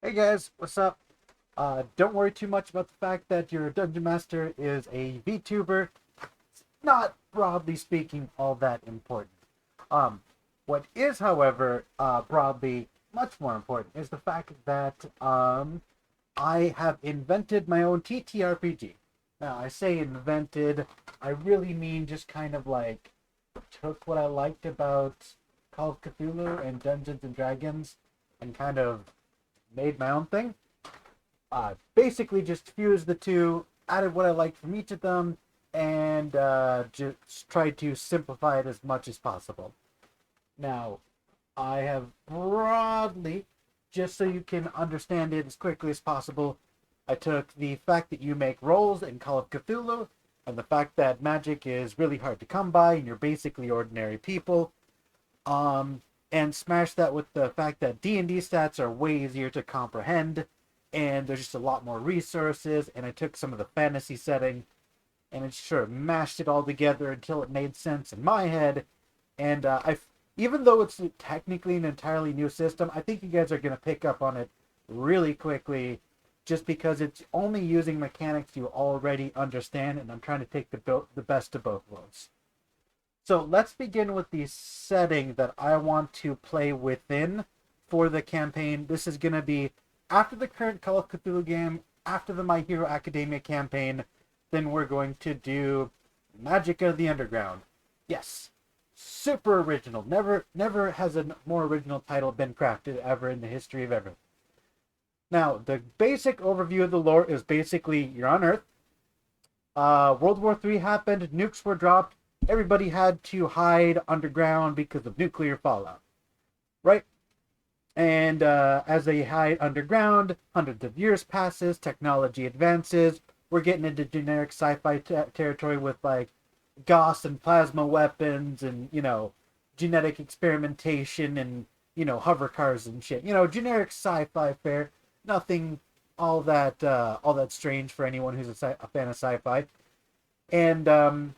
Hey guys, what's up? Don't worry too much about the fact that your dungeon master is a VTuber. It's not, broadly speaking, all that important. Um, what is, however, broadly much more important is the fact that I have invented my own TTRPG. Now, I say invented, I really mean just kind of like took what I liked about Call of Cthulhu and Dungeons and Dragons and kind of made my own thing. Basically just fused the two, added what I liked from each of them, and just tried to simplify it as much as possible. Now, I have broadly, just so you can understand it as quickly as possible, I took the fact that you make rolls in Call of Cthulhu, and the fact that magic is really hard to come by, and you're basically ordinary people, um, and smash that with the fact that D&D stats are way easier to comprehend, and there's just a lot more resources. And I took some of the fantasy setting and it sort of mashed it all together until it made sense in my head. And even though it's technically an entirely new system, I think you guys are going to pick up on it really quickly, just because it's only using mechanics you already understand, and I'm trying to take the best of both worlds. So let's begin with the setting that I want to play within for the campaign. This is going to be after the current Call of Cthulhu game, after the My Hero Academia campaign. Then we're going to do Magic of the Underground. Yes, super original. Never has a more original title been crafted ever in the history of ever. Now, the basic overview of the lore is basically you're on Earth. World War III happened, nukes were dropped, everybody had to hide underground because of nuclear fallout, right? And as they hide underground, hundreds of years passes, technology advances. We're getting into generic sci-fi territory with like Gauss and plasma weapons, and genetic experimentation, and hover cars and shit. Generic sci-fi fare. Nothing all that strange for anyone who's a fan of sci-fi. And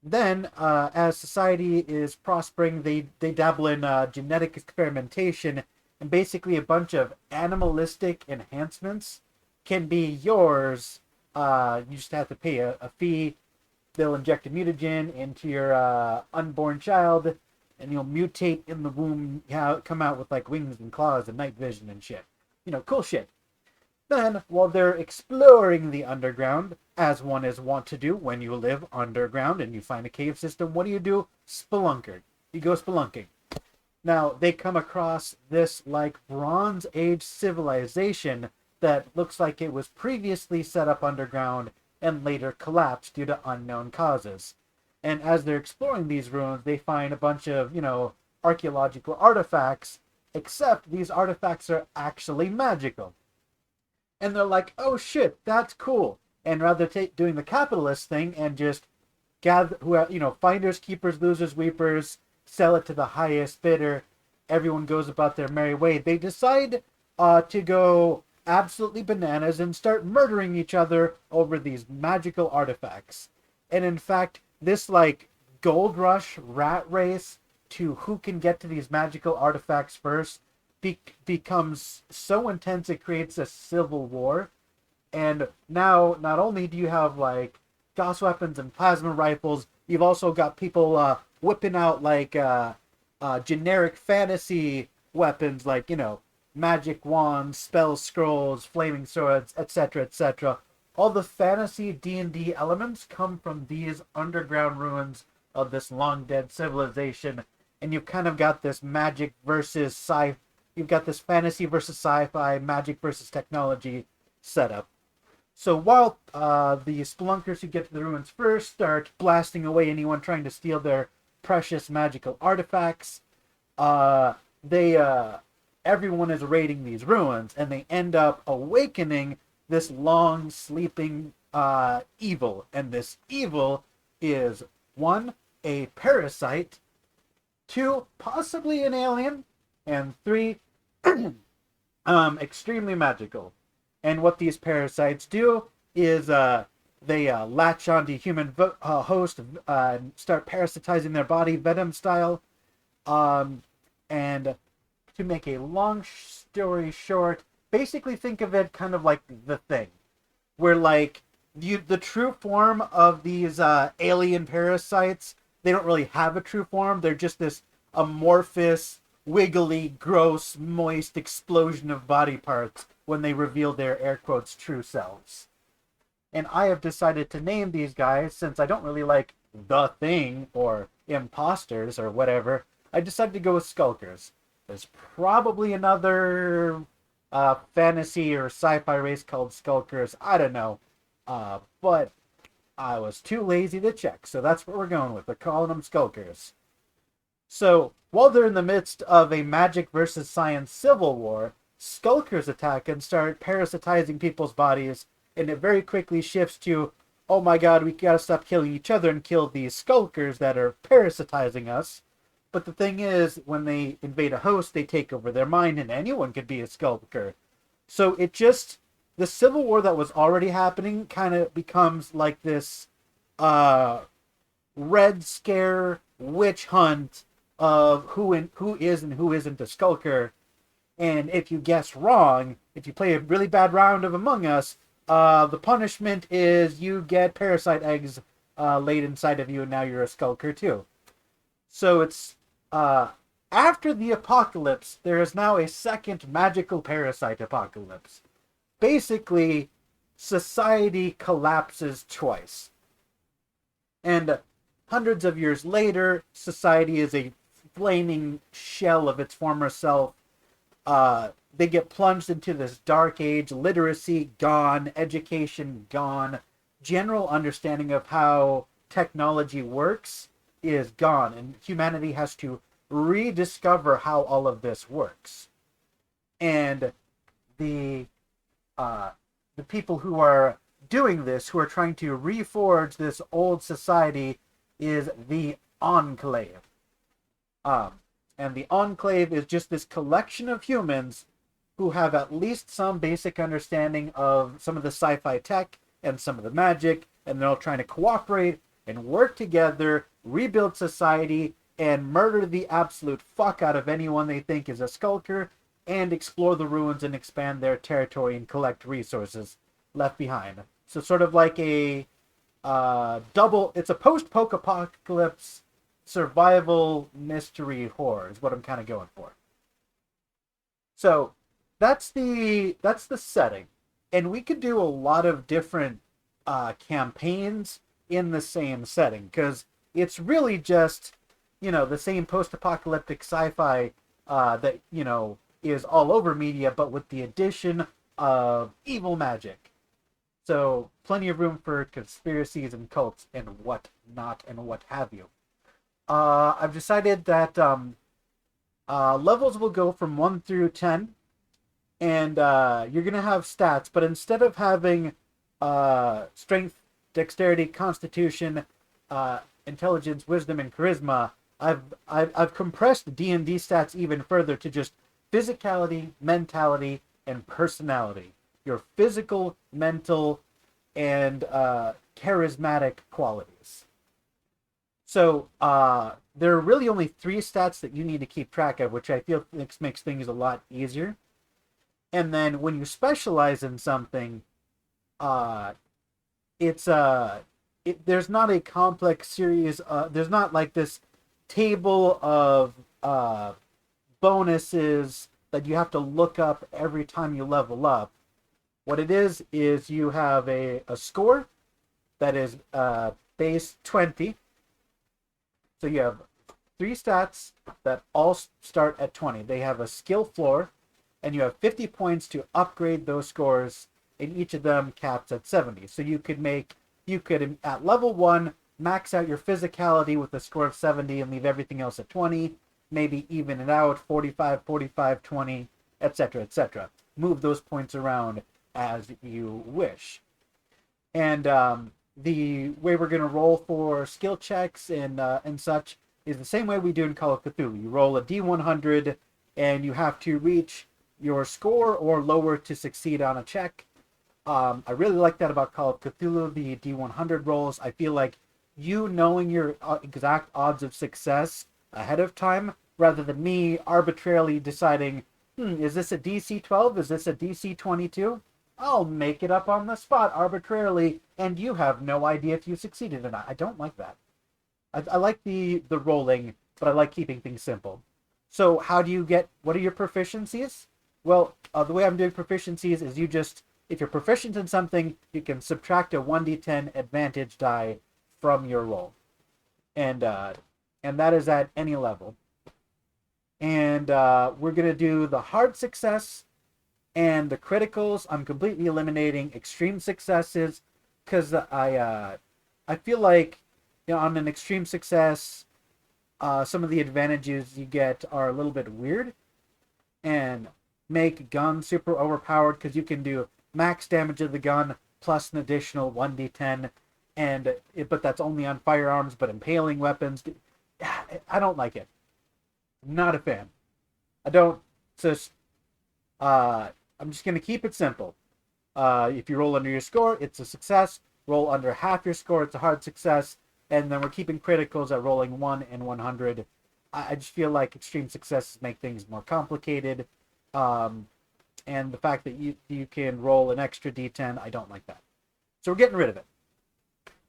then, as society is prospering, they dabble in genetic experimentation, and basically a bunch of animalistic enhancements can be yours. You just have to pay a fee. They'll inject a mutagen into your unborn child, and you'll mutate in the womb, come out with like wings and claws and night vision and shit. Cool shit. Then, while they're exploring the underground, as one is wont to do when you live underground and you find a cave system, what do? Spelunker. You go spelunking. Now, they come across this like Bronze Age civilization that looks like it was previously set up underground and later collapsed due to unknown causes. And as they're exploring these ruins, they find a bunch of, archaeological artifacts, except these artifacts are actually magical. And they're like, oh shit, that's cool. And rather doing the capitalist thing and just gather, finders, keepers, losers, weepers, sell it to the highest bidder, everyone goes about their merry way. They decide to go absolutely bananas and start murdering each other over these magical artifacts. And in fact, this like gold rush rat race to who can get to these magical artifacts first becomes so intense it creates a civil war. And now, not only do you have like Gauss weapons and plasma rifles, you've also got people whipping out like generic fantasy weapons, like magic wands, spell scrolls, flaming swords, etc., etc. All the fantasy D&D elements come from these underground ruins of this long dead civilization, and you've kind of got this magic versus sci. You've got this fantasy versus sci-fi, magic versus technology setup. So while the spelunkers who get to the ruins first start blasting away anyone trying to steal their precious magical artifacts, they everyone is raiding these ruins, and they end up awakening this long sleeping evil. And this evil is one, a parasite, two, possibly an alien, and three, extremely magical. And what these parasites do is they latch onto human host, start parasitizing their body, venom style. And to make a long story short, basically think of it kind of like The Thing, where like the true form of these alien parasites, they don't really have a true form. They're just this amorphous, wiggly, gross, moist explosion of body parts when they reveal their air quotes true selves. And I have decided to name these guys, since I don't really like The Thing or imposters or whatever. I decided to go with skulkers. There's probably another fantasy or sci-fi race called skulkers. I don't know. But I was too lazy to check, so that's what we're going with. We're calling them skulkers. So, while they're in the midst of a magic versus science civil war, skulkers attack and start parasitizing people's bodies, and it very quickly shifts to, oh my god, we gotta stop killing each other and kill these skulkers that are parasitizing us. But the thing is, when they invade a host, they take over their mind, and anyone could be a skulker. So it just, the civil war that was already happening kind of becomes like this red scare witch hunt of who is and who isn't a skulker. And if you guess wrong, if you play a really bad round of Among Us, the punishment is you get parasite eggs laid inside of you, and now you're a skulker too. So it's after the apocalypse, there is now a second magical parasite apocalypse. Basically, society collapses twice. And hundreds of years later, society is a flaming shell of its former self. They get plunged into this dark age, literacy gone, education gone, general understanding of how technology works is gone, and humanity has to rediscover how all of this works. And the people who are doing this, who are trying to reforge this old society, is the Enclave. And the Enclave is just this collection of humans who have at least some basic understanding of some of the sci-fi tech and some of the magic, and they're all trying to cooperate and work together, rebuild society, and murder the absolute fuck out of anyone they think is a skulker, and explore the ruins and expand their territory and collect resources left behind. So sort of like a it's a post-apocalypse survival mystery horror is what I'm kind of going for. So that's the setting, and we could do a lot of different campaigns in the same setting, because it's really just, the same post-apocalyptic sci-fi that is all over media, but with the addition of evil magic. So plenty of room for conspiracies and cults and what not and what have you. I've decided that levels will go from 1 through 10, and you're going to have stats, but instead of having strength, dexterity, constitution, intelligence, wisdom, and charisma, I've compressed D&D stats even further to just physicality, mentality, and personality. Your physical, mental, and charismatic qualities. So there are really only 3 stats that you need to keep track of, which I feel makes things a lot easier. And then when you specialize in something, there's not a complex series. There's not like this table of bonuses that you have to look up every time you level up. What it is you have a score that is base 20. So you have 3 stats that all start at 20. They have a skill floor, and you have 50 points to upgrade those scores, and each of them caps at 70. So you could at level 1 max out your physicality with a score of 70 and leave everything else at 20, maybe even it out, 45, 45, 20, etc., etc. Move those points around as you wish. And the way we're going to roll for skill checks and such is the same way we do in Call of Cthulhu. You roll a D100, and you have to reach your score or lower to succeed on a check. I really like that about Call of Cthulhu, the D100 rolls. I feel like you knowing your exact odds of success ahead of time, rather than me arbitrarily deciding, Is this a DC 12? Is this a DC 22? I'll make it up on the spot arbitrarily, and you have no idea if you succeeded or not. I don't like that. I like the rolling, but I like keeping things simple. So how do you get, what are your proficiencies? Well, the way I'm doing proficiencies is you just, if you're proficient in something, you can subtract a 1d10 advantage die from your roll. And that is at any level. And we're going to do the hard success and the criticals. I'm completely eliminating extreme successes because I feel like, you know, on an extreme success, some of the advantages you get are a little bit weird and make guns super overpowered because you can do max damage of the gun plus an additional 1d10, but that's only on firearms, but impaling weapons, I don't like it. Not a fan. I don't. Just I'm just gonna keep it simple. If you roll under your score, it's a success. Roll under half your score, it's a hard success. And then we're keeping criticals at rolling 1 and 100. I just feel like extreme successes make things more complicated. And the fact that you can roll an extra d10, I don't like that. So we're getting rid of it.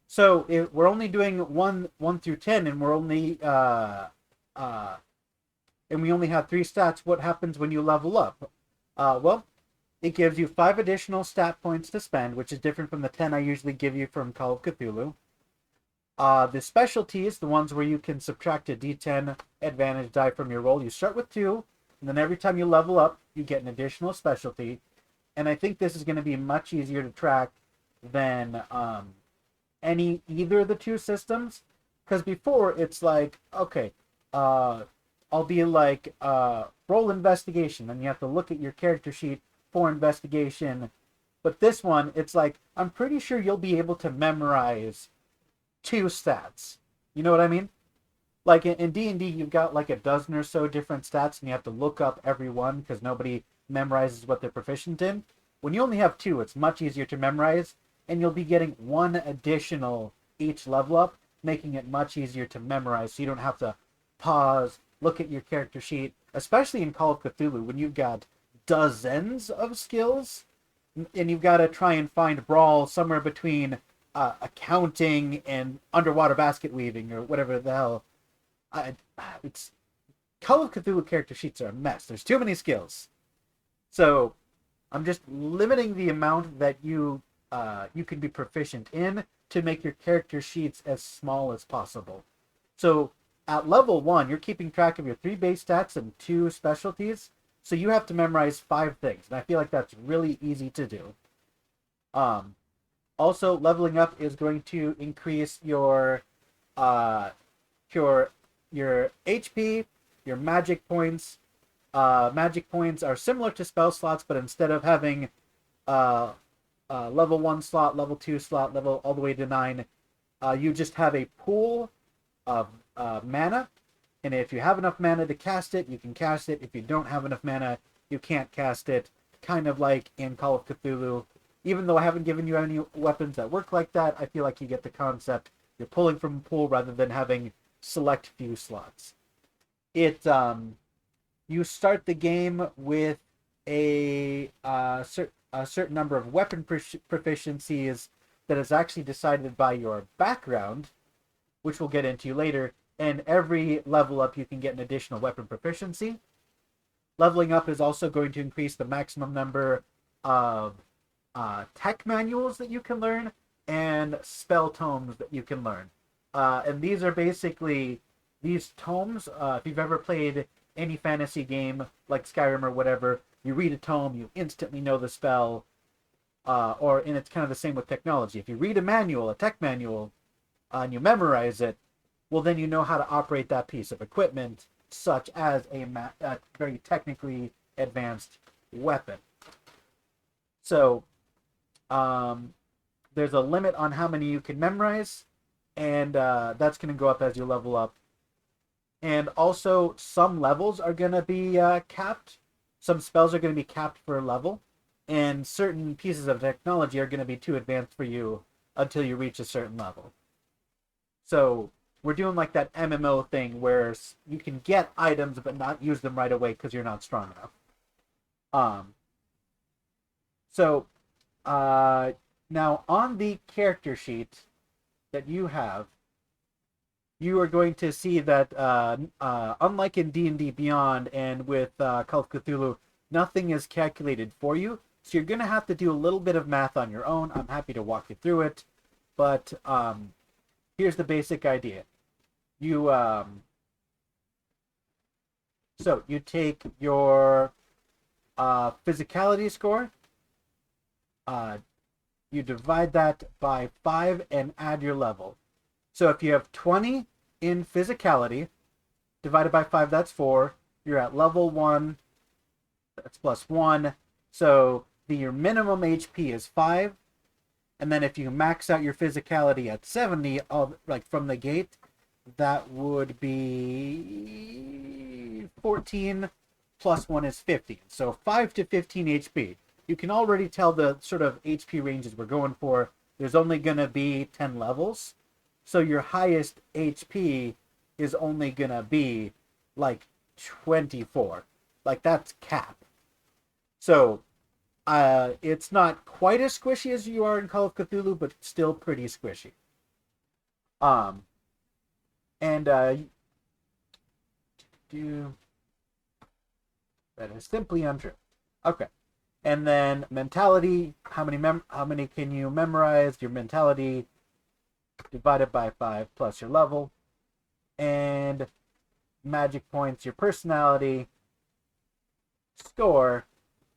So we're only doing 1 through 10, and we're only and we only have 3 stats. What happens when you level up? Well, it gives you 5 additional stat points to spend, which is different from the 10 I usually give you from Call of Cthulhu. The specialties, the ones where you can subtract a d10 advantage die from your roll, you start with 2, and then every time you level up, you get an additional specialty. And I think this is going to be much easier to track than either of the 2 systems, because before it's like, okay, I'll be like, roll investigation, and you have to look at your character sheet for investigation. But this one, it's like, I'm pretty sure you'll be able to memorize 2 stats. You know what I mean? Like in D&D, you've got like a dozen or so different stats, and you have to look up every one because nobody memorizes what they're proficient in. When you only have 2, it's much easier to memorize, and you'll be getting 1 additional each level up, making it much easier to memorize, so you don't have to pause, look at your character sheet, especially in Call of Cthulhu when you've got dozens of skills, and you've got to try and find brawl somewhere between accounting and underwater basket weaving or whatever the hell. It's Call of Cthulhu character sheets are a mess. There's too many skills, so I'm just limiting the amount that you can be proficient in to make your character sheets as small as possible. So at level 1, you're keeping track of your 3 base stats and 2 specialties, so you have to memorize 5 things, and I feel like that's really easy to do. Also, leveling up is going to increase your HP, your magic points. Magic points are similar to spell slots, but instead of having level 1 slot, level 2 slot, level all the way to 9, you just have a pool of mana, and if you have enough mana to cast it, you can cast it. If you don't have enough mana, you can't cast it. Kind of like in Call of Cthulhu. Even though I haven't given you any weapons that work like that, I feel like you get the concept. You're pulling from a pool rather than having select few slots. You start the game with a certain number of weapon proficiencies that is actually decided by your background, which we'll get into later. And every level up, you can get an additional weapon proficiency. Leveling up is also going to increase the maximum number of tech manuals that you can learn and spell tomes that you can learn. And these are basically these tomes. If you've ever played any fantasy game like Skyrim or whatever, you read a tome, you instantly know the spell. And it's kind of the same with technology. If you read a manual, a tech manual, and you memorize it, well, then you know how to operate that piece of equipment, such as a very technically advanced weapon. So, there's a limit on how many you can memorize, and that's going to go up as you level up. And also, some levels are going to be capped. Some spells are going to be capped per level, and certain pieces of technology are going to be too advanced for you until you reach a certain level. So we're doing like that MMO thing where you can get items but not use them right away because you're not strong enough. Um, so uh, now on the character sheet that you have, you are going to see that unlike in D&D Beyond and with Call of Cthulhu, nothing is calculated for you. So you're going to have to do a little bit of math on your own. I'm happy to walk you through it. But here's the basic idea. You So you take your physicality score, uh, you divide that by 5 and add your level. So if you have 20 in physicality, divided by 5, that's 4. You're at level 1, that's plus 1. So your minimum HP is 5. And then if you max out your physicality at 70, like from the gate, that would be 14 plus 1 is 15. So 5 to 15 HP. You can already tell the sort of HP ranges we're going for. There's only going to be 10 levels. So your highest HP is only going to be like 24. Like that's cap. So it's not quite as squishy as you are in Call of Cthulhu, but still pretty squishy. And that is simply untrue. Okay. And then mentality, how many can you memorize? Your mentality divided by 5 plus your level. And magic points, your personality score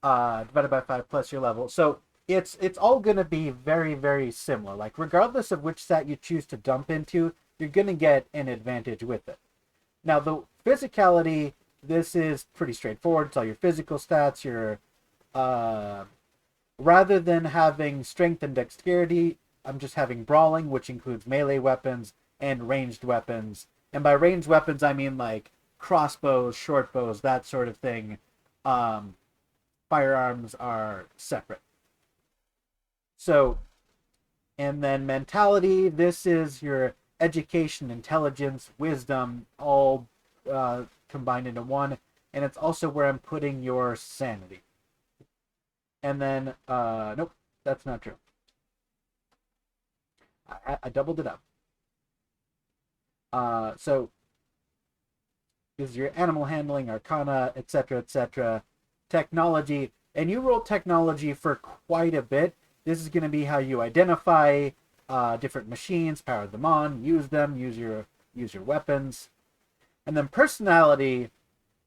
divided by 5 plus your level. So it's all going to be very, very similar. Like regardless of which stat you choose to dump into, you're going to get an advantage with it. Now the physicality, this is pretty straightforward. It's all your physical stats. Your rather than having strength and dexterity, I'm just having brawling, which includes melee weapons and ranged weapons. And by ranged weapons, I mean like crossbows, short bows, that sort of thing. Firearms are separate. So, and then mentality, this is your education, intelligence, wisdom, all combined into one. And it's also where I'm putting your sanity. And then, nope, that's not true. I doubled it up. So, this is your animal handling, arcana, etc., etc., technology. And you roll technology for quite a bit. This is going to be how you identify different machines, power them on, use them, use your weapons. And then personality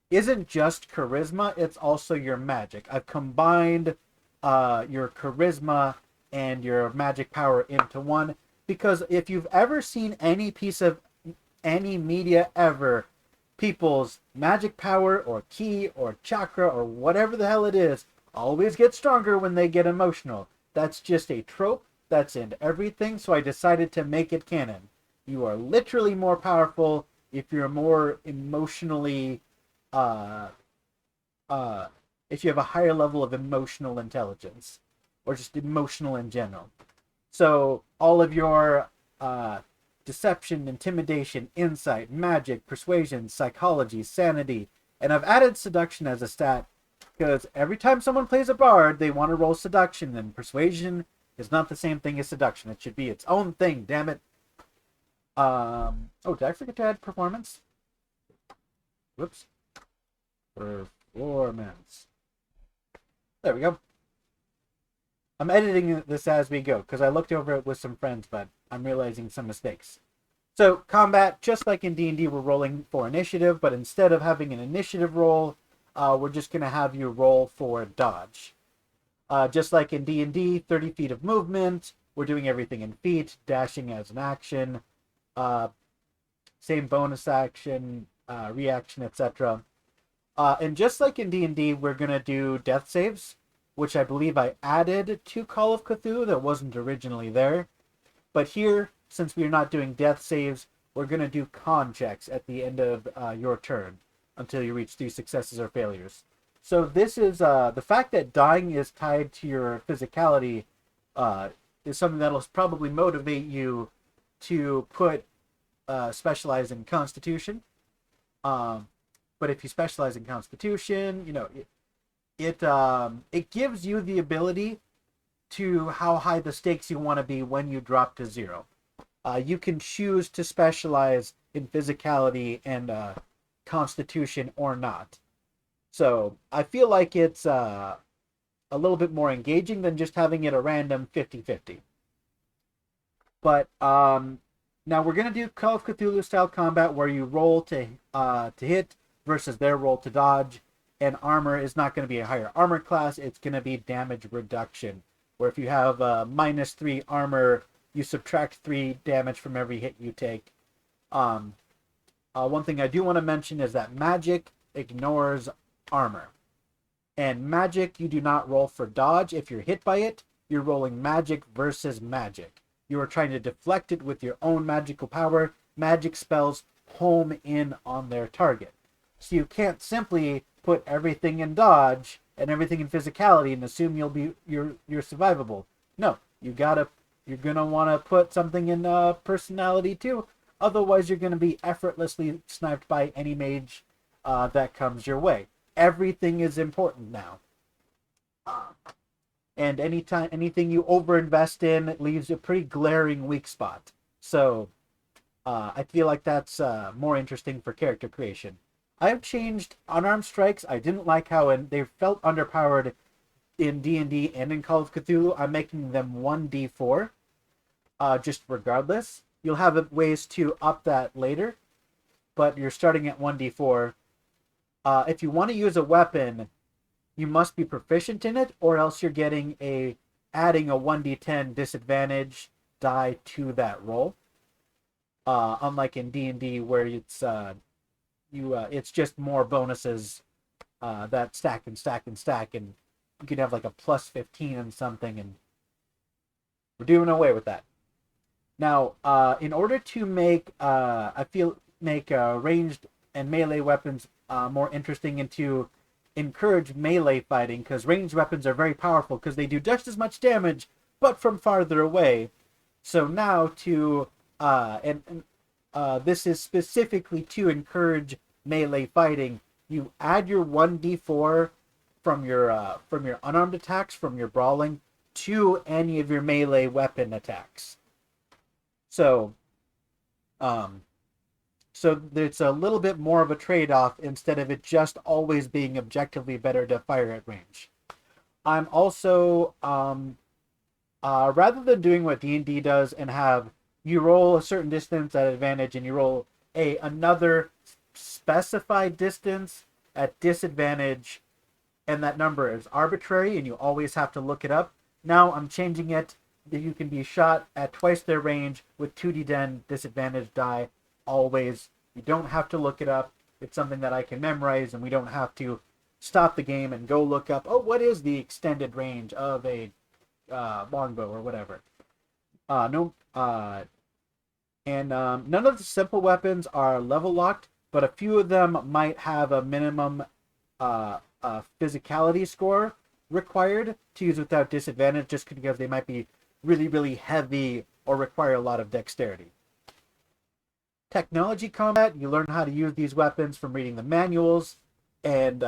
isn't just charisma, it's also your magic. I've combined your charisma and your magic power into one, because if you've ever seen any piece of any media ever, people's magic power or ki or chakra or whatever the hell it is always gets stronger when they get emotional. That's just a trope that's in everything, so I decided to make it canon. You are literally more powerful if you're more emotionally if you have a higher level of emotional intelligence or just emotional in general. So all of your deception, intimidation, insight, magic, persuasion, psychology, sanity, and I've added seduction as a stat because every time someone plays a bard, they want to roll seduction, and persuasion is not the same thing as seduction. It should be its own thing, damn it. Oh, did I forget to add performance? Whoops. Performance. There we go. I'm editing this as we go because I looked over it with some friends, but I'm realizing some mistakes. So combat, just like in D&D, we're rolling for initiative, but instead of having an initiative roll, we're just going to have you roll for dodge. Just like in D&D, 30 feet of movement, we're doing everything in feet, dashing as an action, same bonus action, reaction, etc. And just like in D&D, we're going to do death saves, which I believe I added to Call of Cthulhu that wasn't originally there. But here, since we're not doing death saves, we're going to do con checks at the end of your turn until you reach 3 successes or failures. So this is, the fact that dying is tied to your physicality is something that will probably motivate you to put specialize in Constitution. But if you specialize in Constitution, it gives you the ability to how high the stakes you want to be when you drop to zero. You can choose to specialize in physicality and constitution or not. So I feel like it's a little bit more engaging than just having it a random 50-50. But now we're gonna do Call of Cthulhu style combat where you roll to hit versus their roll to dodge, and armor is not going to be a higher armor class. It's going to be damage reduction, where if you have -3 armor, you subtract 3 damage from every hit you take. One thing I do want to mention is that magic ignores armor. And magic, you do not roll for dodge. If you're hit by it, you're rolling magic versus magic. You are trying to deflect it with your own magical power. Magic spells home in on their target. So you can't simply put everything in dodge and everything in physicality and assume you're survivable. No, you're gonna want to put something in personality too. Otherwise, you're gonna be effortlessly sniped by any mage that comes your way. Everything is important now. And anything you overinvest in leaves a pretty glaring weak spot. So I feel like that's more interesting for character creation. I've changed unarmed strikes. I didn't like how they felt underpowered in D&D and in Call of Cthulhu. I'm making them 1d4, just regardless. You'll have ways to up that later, but you're starting at 1d4. If you want to use a weapon, you must be proficient in it, or else you're getting adding a 1d10 disadvantage die to that roll. Unlike in D&D where it's just more bonuses that stack and stack and stack, and you could have like a +15 and something, and we're doing away with that. Now, in order to make ranged and melee weapons more interesting and to encourage melee fighting, because ranged weapons are very powerful because they do just as much damage but from farther away. So now this is specifically to encourage melee fighting. You add your 1d4 from your unarmed attacks, from your brawling, to any of your melee weapon attacks. So it's a little bit more of a trade-off instead of it just always being objectively better to fire at range. I'm also rather than doing what D&D does and have you roll a certain distance at advantage and you roll another specified distance at disadvantage, and that number is arbitrary and you always have to look it up. Now I'm changing it that you can be shot at twice their range with 2d10 disadvantage die always. You don't have to look it up. It's something that I can memorize, and we don't have to stop the game and go look up, what is the extended range of a longbow or whatever. None of the simple weapons are level locked, but a few of them might have a minimum physicality score required to use without disadvantage, just because they might be really, really heavy or require a lot of dexterity. Technology combat, you learn how to use these weapons from reading the manuals, and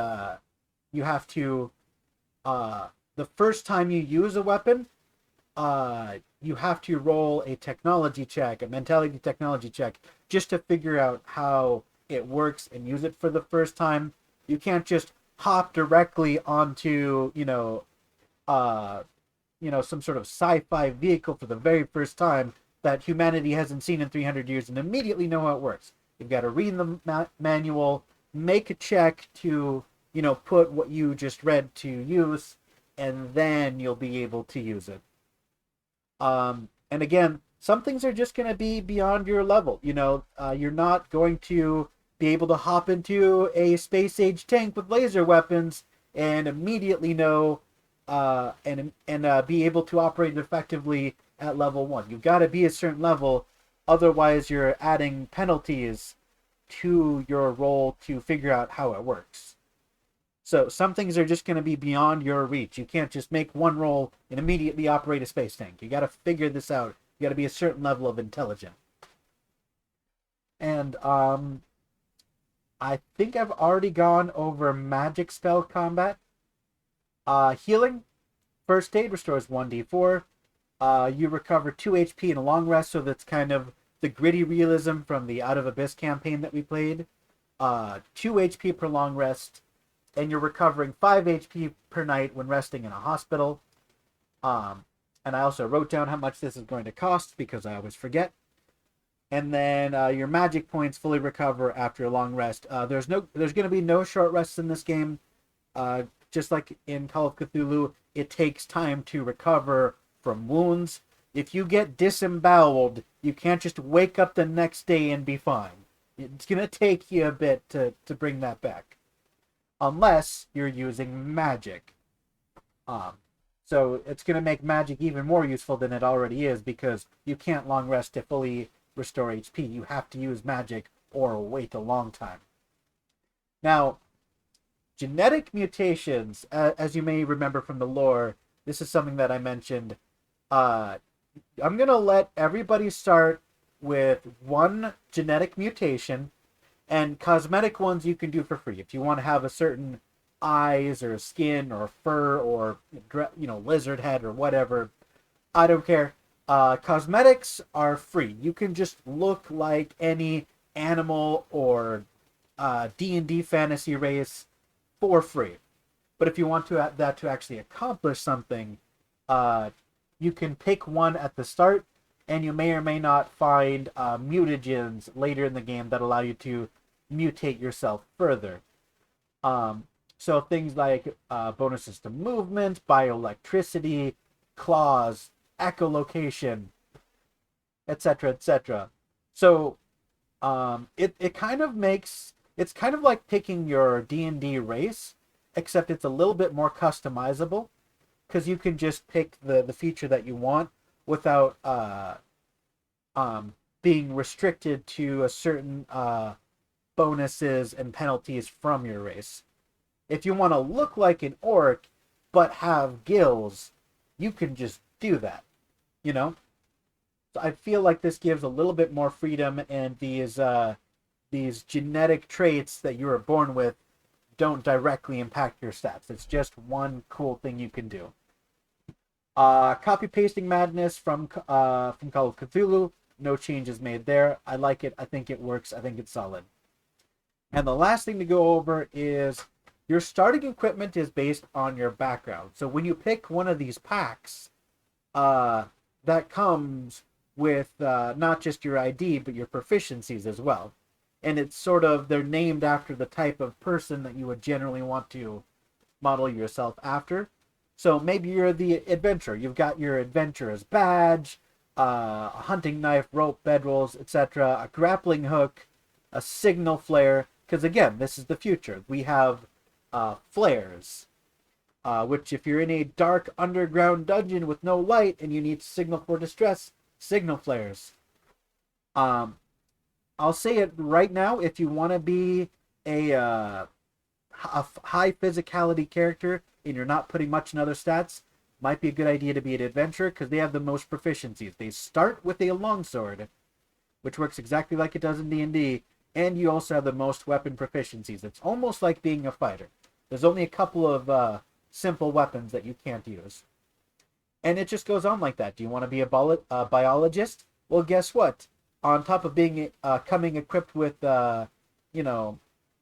you have to, the first time you use a weapon, you have to roll a technology check, a mentality technology check, just to figure out how it works and use it for the first time. You can't just hop directly onto, some sort of sci-fi vehicle for the very first time that humanity hasn't seen in 300 years and immediately know how it works. You've got to read the manual, make a check to, put what you just read to use, and then you'll be able to use it. And again, some things are just going to be beyond your level. You're not going to be able to hop into a space age tank with laser weapons and immediately know and be able to operate effectively at level 1. You've got to be a certain level, otherwise you're adding penalties to your roll to figure out how it works. So some things are just going to be beyond your reach. You can't just make one roll and immediately operate a space tank. You got to figure this out. You got to be a certain level of intelligent. And I think I've already gone over magic spell combat. Healing, first aid restores 1d4. You recover 2 HP in a long rest, so that's kind of the gritty realism from the Out of Abyss campaign that we played. 2 HP per long rest, and you're recovering 5 HP per night when resting in a hospital. And I also wrote down how much this is going to cost because I always forget. And then your magic points fully recover after a long rest. There's going to be no short rests in this game. Just like in Call of Cthulhu, it takes time to recover from wounds. If you get disemboweled, you can't just wake up the next day and be fine. It's going to take you a bit to bring that back. Unless you're using magic. So it's going to make magic even more useful than it already is because you can't long rest to fully restore HP. You have to use magic or wait a long time. Now, genetic mutations, as you may remember from the lore, this is something that I mentioned. I'm going to let everybody start with one genetic mutation, and cosmetic ones you can do for free. If you want to have a certain eyes or skin or fur or lizard head or whatever, I don't care. Cosmetics are free. You can just look like any animal or D&D fantasy race for free. But if you want that to actually accomplish something, you can pick one at the start, and you may or may not find mutagens later in the game that allow you to mutate yourself further. So things like bonuses to movement, bioelectricity, claws, echolocation, etc., etc. So it kind of makes, it's kind of like picking your D&D race, except it's a little bit more customizable because you can just pick the feature that you want without being restricted to a certain bonuses and penalties from your race. If you want to look like an orc but have gills, you can just do that, So I feel like this gives a little bit more freedom, and these genetic traits that you were born with don't directly impact your stats. It's just one cool thing you can do. Copy pasting madness from Call of Cthulhu. No changes made there. I like it. I think it works. I think it's solid. And the last thing to go over is your starting equipment is based on your background. So when you pick one of these packs, that comes with not just your ID, but your proficiencies as well. And it's sort of, they're named after the type of person that you would generally want to model yourself after. So maybe you're the adventurer. You've got your adventurer's badge, a hunting knife, rope, bedrolls, etc., a grappling hook, a signal flare. Because again, this is the future. We have flares, which if you're in a dark underground dungeon with no light and you need to signal for distress, signal flares. I'll say it right now, if you want to be a high physicality character and you're not putting much in other stats, might be a good idea to be an adventurer because they have the most proficiencies. They start with a longsword, which works exactly like it does in D&D, and you also have the most weapon proficiencies. It's almost like being a fighter. There's only a couple of simple weapons that you can't use. And it just goes on like that. Do you want to be a biologist? Well, guess what? On top of being coming equipped with,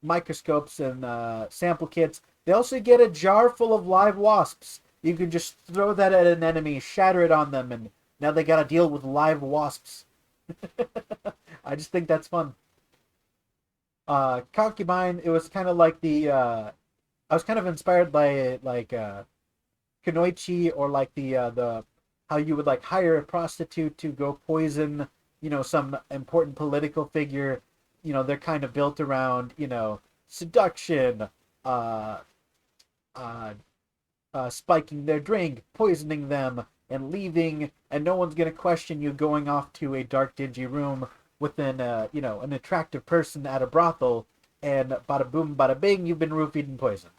microscopes and sample kits, they also get a jar full of live wasps. You can just throw that at an enemy, shatter it on them, and now they got to deal with live wasps. I just think that's fun. Concubine, it was kind of like I was kind of inspired by Kunoichi, or like the how you would like hire a prostitute to go poison, some important political figure. They're kind of built around, seduction, spiking their drink, poisoning them, and leaving, and no one's gonna question you going off to a dark, dingy room with an attractive person at a brothel, and bada boom, bada bing, you've been roofied and poisoned.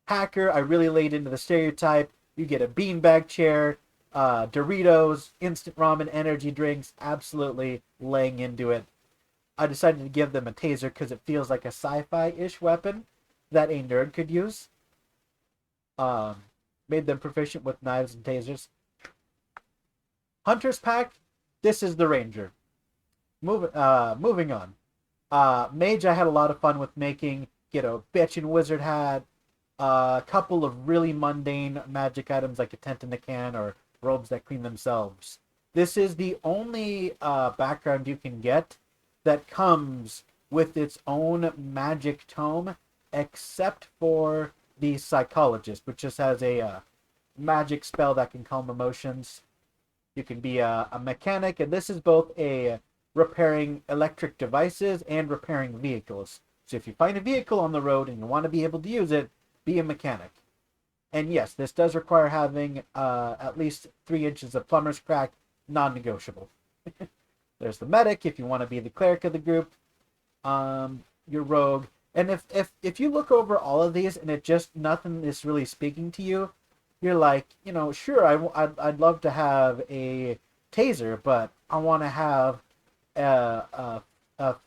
Hacker, I really laid into the stereotype. You get a beanbag chair, Doritos, instant ramen, energy drinks, absolutely laying into it. I decided to give them a taser because it feels like a sci-fi-ish weapon that a nerd could use. made them proficient with knives and tasers. Hunter's Pack, this is the Ranger. Moving on. Mage, I had a lot of fun with making. Get a bitch and wizard hat, a couple of really mundane magic items like a tent in a can or robes that clean themselves. This is the only background you can get that comes with its own magic tome, except for the Psychologist, which just has a magic spell that can calm emotions. You can be a mechanic, and this is both a repairing electric devices and repairing vehicles. So if you find a vehicle on the road and you want to be able to use it, be a mechanic. And yes, this does require having at least 3 inches of plumber's crack, non-negotiable. There's the medic if you want to be the cleric of the group, your rogue. And if you look over all of these and it just nothing is really speaking to you, you're like, sure, I'd love to have a taser, but I want to have a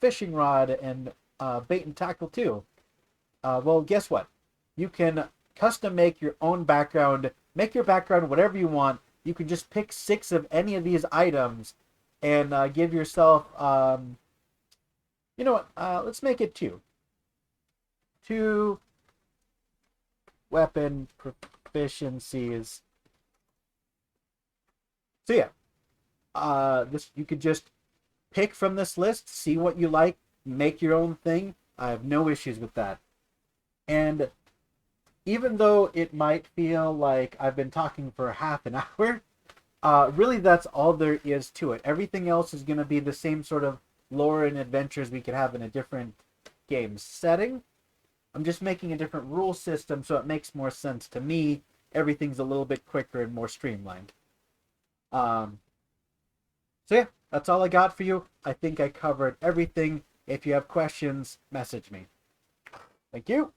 fishing rod and bait and tackle too. Well, guess what? You can custom make your own background, make your background whatever you want. You can just pick 6 of any of these items and give yourself, you know what? Let's make it 2. 2 weapon proficiencies. So yeah, this you could just pick from this list, see what you like, make your own thing. I have no issues with that. And even though it might feel like I've been talking for half an hour, really that's all there is to it. Everything else is going to be the same sort of lore and adventures we could have in a different game setting. I'm just making a different rule system so it makes more sense to me. Everything's a little bit quicker and more streamlined. So yeah, that's all I got for you. I think I covered everything. If you have questions, message me. Thank you.